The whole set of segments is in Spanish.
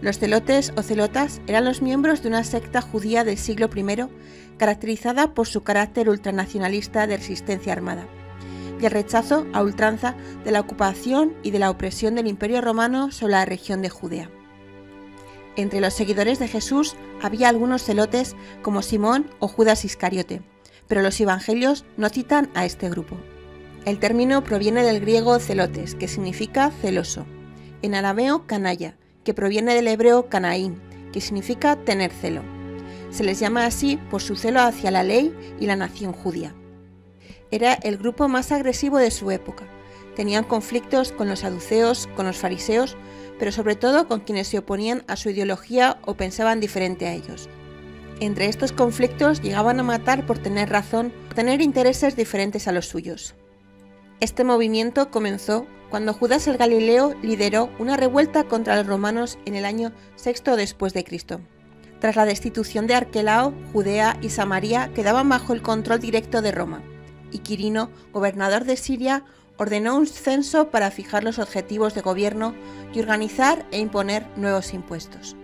Los celotes o celotas eran los miembros de una secta judía del siglo I, caracterizada por su carácter ultranacionalista de resistencia armada y el rechazo a ultranza de la ocupación y de la opresión del Imperio Romano sobre la región de Judea. Entre los seguidores de Jesús había algunos celotes como Simón o Judas Iscariote, pero los evangelios no citan a este grupo. El término proviene del griego celotes, que significa celoso, en arameo canalla, que proviene del hebreo canaín, que significa tener celo. Se les llama así por su celo hacia la ley y la nación judía. Era el grupo más agresivo de su época. Tenían conflictos con los saduceos, con los fariseos, pero sobre todo con quienes se oponían a su ideología o pensaban diferente a ellos. Entre estos conflictos llegaban a matar por tener razón, por tener intereses diferentes a los suyos. Este movimiento comenzó cuando Judas el Galileo lideró una revuelta contra los romanos en el año 6 después de Cristo. Tras la destitución de Arquelao, Judea y Samaria quedaban bajo el control directo de Roma, y Quirino, gobernador de Siria, ordenó un censo para fijar los objetivos de gobierno y organizar e imponer nuevos impuestos.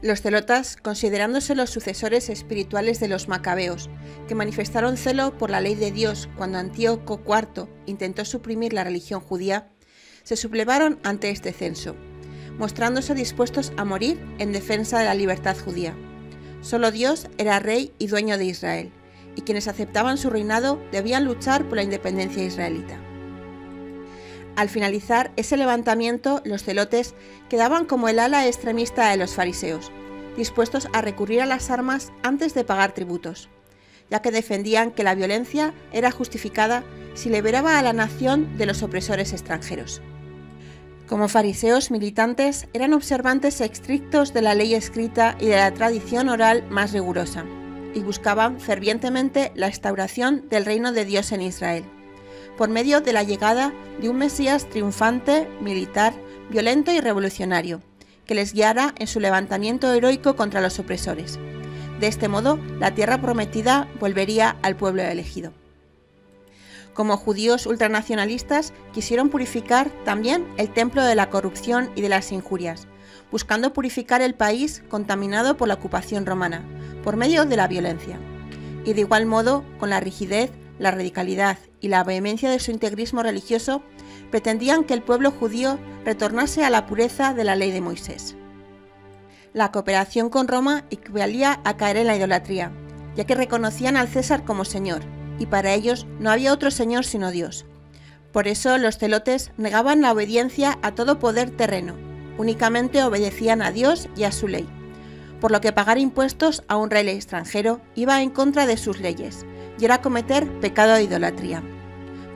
Los celotas, considerándose los sucesores espirituales de los macabeos, que manifestaron celo por la ley de Dios cuando Antíoco IV intentó suprimir la religión judía, se sublevaron ante este censo, mostrándose dispuestos a morir en defensa de la libertad judía. Solo Dios era rey y dueño de Israel, y quienes aceptaban su reinado debían luchar por la independencia israelita. Al finalizar ese levantamiento, los celotes quedaban como el ala extremista de los fariseos, dispuestos a recurrir a las armas antes de pagar tributos, ya que defendían que la violencia era justificada si liberaba a la nación de los opresores extranjeros. Como fariseos militantes, eran observantes estrictos de la ley escrita y de la tradición oral más rigurosa, y buscaban fervientemente la instauración del reino de Dios en Israel, por medio de la llegada de un Mesías triunfante, militar, violento y revolucionario, que les guiara en su levantamiento heroico contra los opresores. De este modo, la tierra prometida volvería al pueblo elegido. Como judíos ultranacionalistas, quisieron purificar también el templo de la corrupción y de las injurias, buscando purificar el país contaminado por la ocupación romana, por medio de la violencia. Y de igual modo, con la rigidez, la radicalidad y la vehemencia de su integrismo religioso, pretendían que el pueblo judío retornase a la pureza de la ley de Moisés. La cooperación con Roma equivalía a caer en la idolatría, ya que reconocían al César como señor, y para ellos no había otro señor sino Dios. Por eso los celotes negaban la obediencia a todo poder terreno, únicamente obedecían a Dios y a su ley, por lo que pagar impuestos a un rey extranjero iba en contra de sus leyes, y era cometer pecado de idolatría.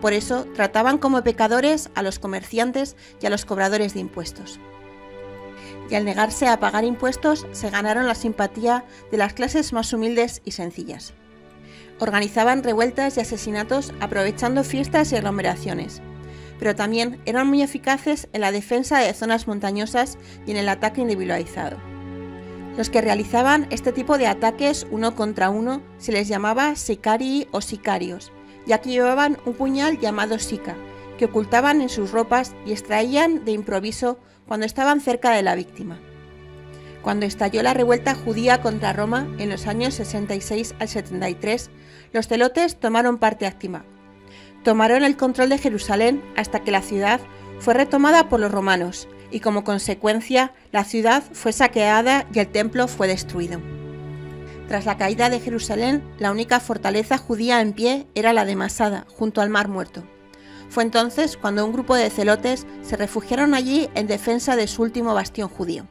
Por eso trataban como pecadores a los comerciantes y a los cobradores de impuestos. Y al negarse a pagar impuestos se ganaron la simpatía de las clases más humildes y sencillas. Organizaban revueltas y asesinatos aprovechando fiestas y aglomeraciones, pero también eran muy eficaces en la defensa de zonas montañosas y en el ataque individualizado. Los que realizaban este tipo de ataques uno contra uno se les llamaba sicarii o sicarios, ya que llevaban un puñal llamado sica, que ocultaban en sus ropas y extraían de improviso cuando estaban cerca de la víctima. Cuando estalló la revuelta judía contra Roma en los años 66 al 73, los celotes tomaron parte activa. Tomaron el control de Jerusalén hasta que la ciudad fue retomada por los romanos, y como consecuencia la ciudad fue saqueada y el templo fue destruido. Tras la caída de Jerusalén, la única fortaleza judía en pie era la de Masada, junto al Mar Muerto. Fue entonces cuando un grupo de celotes se refugiaron allí en defensa de su último bastión judío.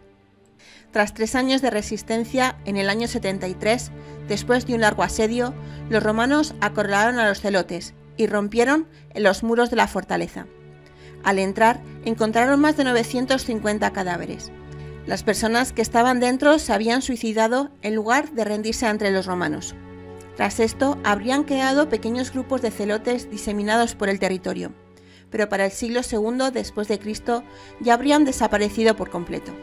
Tras 3 años de resistencia, en el año 73, después de un largo asedio, los romanos acorralaron a los celotes y rompieron los muros de la fortaleza. Al entrar, encontraron más de 950 cadáveres. Las personas que estaban dentro se habían suicidado en lugar de rendirse ante los romanos. Tras esto, habrían quedado pequeños grupos de celotes diseminados por el territorio, pero para el siglo II después de Cristo ya habrían desaparecido por completo.